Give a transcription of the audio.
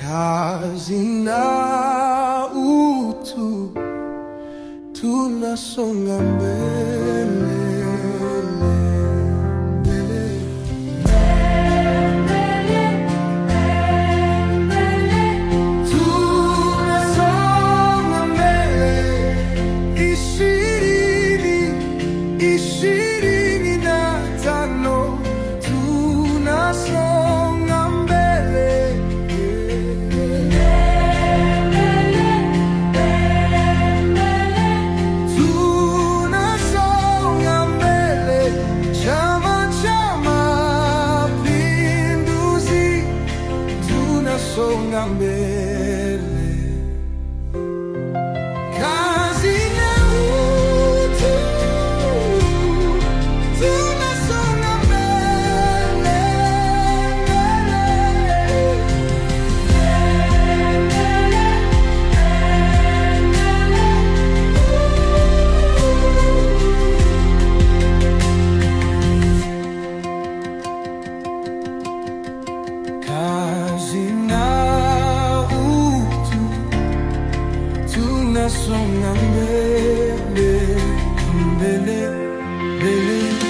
kazi na utu, tunasonga mbele. Songa mbele, kazi na utu, tunasonga mbele, kazi na tunasonga mbele, mbele, mbele.